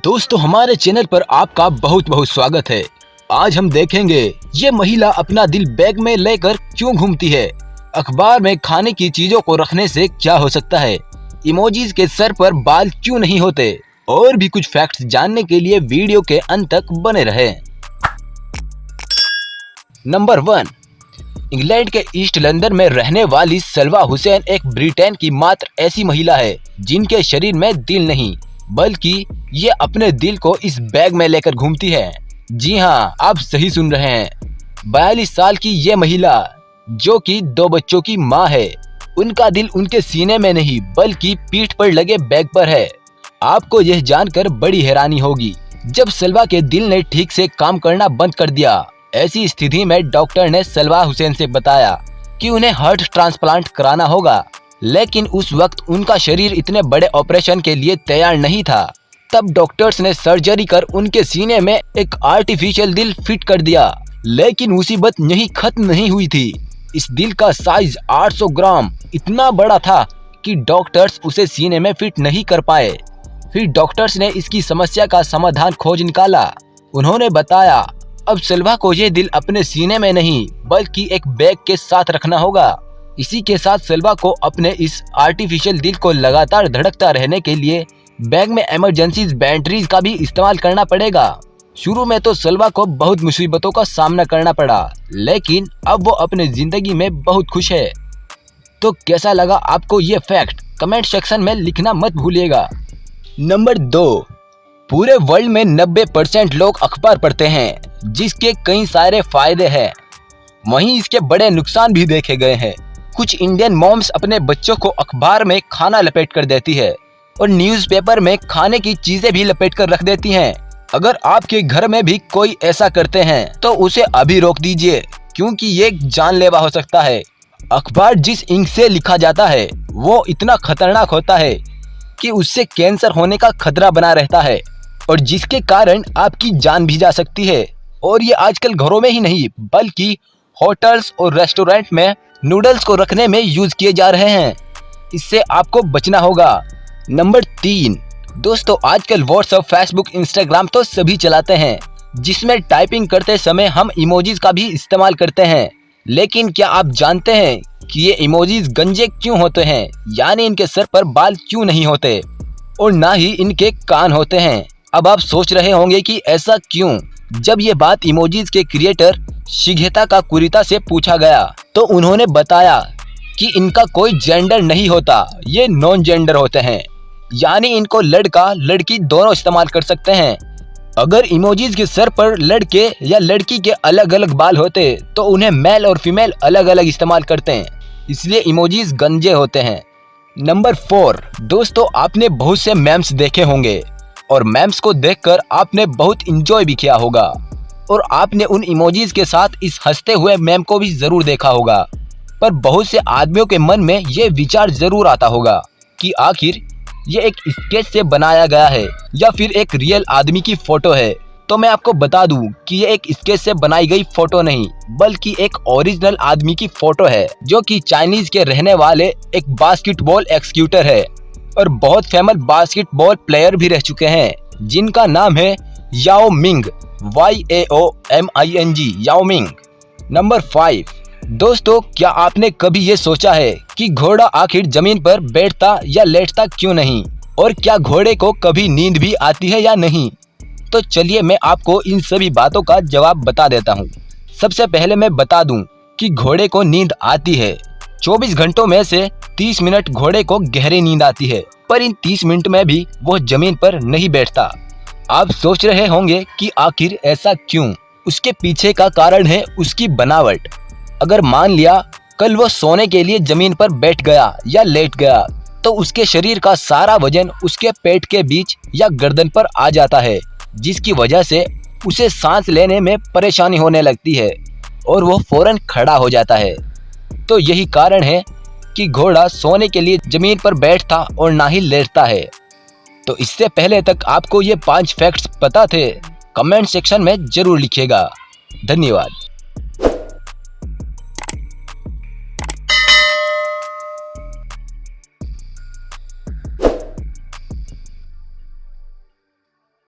दोस्तों हमारे चैनल पर आपका बहुत बहुत स्वागत है। आज हम देखेंगे ये महिला अपना दिल बैग में लेकर क्यों घूमती है, अखबार में खाने की चीजों को रखने से क्या हो सकता है, इमोजीज के सर पर बाल क्यों नहीं होते और भी कुछ फैक्ट्स जानने के लिए वीडियो के अंत तक बने रहें। नंबर 1, इंग्लैंड के ईस्ट लंदन में रहने वाली सलवा हुसैन एक ब्रिटेन की मात्र ऐसी महिला है जिनके शरीर में दिल नहीं बल्कि ये अपने दिल को इस बैग में लेकर घूमती है। जी हाँ, आप सही सुन रहे हैं। 42 साल की ये महिला जो कि 2 बच्चों की माँ है, उनका दिल उनके सीने में नहीं बल्कि पीठ पर लगे बैग पर है। आपको यह जानकर बड़ी हैरानी होगी जब सलवा के दिल ने ठीक से काम करना बंद कर दिया। ऐसी स्थिति में डॉक्टर ने सलवा हुसैन से बताया कि उन्हें हार्ट ट्रांसप्लांट कराना होगा, लेकिन उस वक्त उनका शरीर इतने बड़े ऑपरेशन के लिए तैयार नहीं था। तब डॉक्टर्स ने सर्जरी कर उनके सीने में एक आर्टिफिशियल दिल फिट कर दिया, लेकिन मुसीबत यही खत्म नहीं हुई थी। इस दिल का साइज 800 ग्राम इतना बड़ा था कि डॉक्टर्स उसे सीने में फिट नहीं कर पाए। फिर डॉक्टर्स ने इसकी समस्या का समाधान खोज निकाला। उन्होंने बताया अब सलवा को ये दिल अपने सीने में नहीं बल्कि एक बैग के साथ रखना होगा। इसी के साथ सलवा को अपने इस आर्टिफिशियल दिल को लगातार धड़कता रहने के लिए बैग में इमरजेंसी बैटरीज का भी इस्तेमाल करना पड़ेगा। शुरू में तो सलवा को बहुत मुसीबतों का सामना करना पड़ा, लेकिन अब वो अपने जिंदगी में बहुत खुश है। तो कैसा लगा आपको ये फैक्ट, कमेंट सेक्शन में लिखना मत भूलिएगा। नंबर 2, पूरे वर्ल्ड में 90% लोग अखबार पढ़ते हैं, जिसके कई सारे फायदे हैं, वहीं इसके बड़े नुकसान भी देखे गए हैं। कुछ इंडियन मॉम्स अपने बच्चों को अखबार में खाना लपेट कर देती है और न्यूज़पेपर में खाने की चीजें भी लपेट कर रख देती हैं। अगर आपके घर में भी कोई ऐसा करते हैं तो उसे अभी रोक दीजिए, क्योंकि ये जानलेवा हो सकता है। अखबार जिस इंक से लिखा जाता है वो इतना खतरनाक होता है कि उससे कैंसर होने का खतरा बना रहता है और जिसके कारण आपकी जान भी जा सकती है। और ये आजकल घरों में ही नहीं बल्कि होटल्स और रेस्टोरेंट में नूडल्स को रखने में यूज किए जा रहे हैं। इससे आपको बचना होगा। नंबर 3, दोस्तों आजकल व्हाट्सएप, फेसबुक, इंस्टाग्राम तो सभी चलाते हैं, जिसमें टाइपिंग करते समय हम इमोजीज का भी इस्तेमाल करते हैं। लेकिन क्या आप जानते हैं कि ये इमोजीज गंजे क्यों होते हैं, यानी इनके सर पर बाल क्यों नहीं होते और ना ही इनके कान होते हैं। अब आप सोच रहे होंगे कि ऐसा क्यों। जब ये बात इमोजीज के क्रिएटर शिगेता काकुरिता से पूछा गया तो उन्होंने बताया कि इनका कोई जेंडर नहीं होता, ये नॉन जेंडर होते हैं, यानी इनको लड़का लड़की दोनों इस्तेमाल कर सकते हैं। अगर इमोजीज के सर पर लड़के या लड़की के अलग अलग बाल होते तो उन्हें मेल और फीमेल अलग अलग इस्तेमाल करते हैं, इसलिए इमोजीज गंजे होते हैं। नंबर 4, दोस्तों आपने बहुत से मेम्स देखे होंगे और मेम्स को देखकर आपने बहुत इंजॉय भी किया होगा और आपने उन इमोजीज के साथ इस हंसते हुए मेम को भी जरूर देखा होगा। पर बहुत से आदमियों के मन में ये विचार जरूर आता होगा कि आखिर ये एक स्केच से बनाया गया है या फिर एक रियल आदमी की फोटो है। तो मैं आपको बता दूं कि ये एक स्केच से बनाई गई फोटो नहीं बल्कि एक ओरिजिनल आदमी की फोटो है, जो कि चाइनीज के रहने वाले एक बास्केटबॉल एक्सक्यूटर है और बहुत फेमस बास्केटबॉल प्लेयर भी रह चुके हैं, जिनका नाम है याओ मिंग, YAOMING, याओ मिंग। नंबर 5, दोस्तों क्या आपने कभी ये सोचा है कि घोड़ा आखिर जमीन पर बैठता या लेटता क्यों नहीं, और क्या घोड़े को कभी नींद भी आती है या नहीं? तो चलिए मैं आपको इन सभी बातों का जवाब बता देता हूँ। सबसे पहले मैं बता दूं कि घोड़े को नींद आती है। 24 घंटों में से 30 मिनट घोड़े को गहरी नींद आती है, पर इन 30 मिनट में भी वो जमीन पर नहीं बैठता। आप सोच रहे होंगे कि आखिर ऐसा क्यों? उसके पीछे का कारण है उसकी बनावट। अगर मान लिया कल वो सोने के लिए जमीन पर बैठ गया या लेट गया तो उसके शरीर का सारा वजन उसके पेट के बीच या गर्दन पर आ जाता है, जिसकी वजह से उसे सांस लेने में परेशानी होने लगती है और वो फौरन खड़ा हो जाता है। तो यही कारण है कि घोड़ा सोने के लिए जमीन पर बैठता और ना ही लेटता है। तो इससे पहले तक आपको ये 5 फैक्ट्स पता थे? कमेंट सेक्शन में जरूर लिखिएगा। धन्यवाद।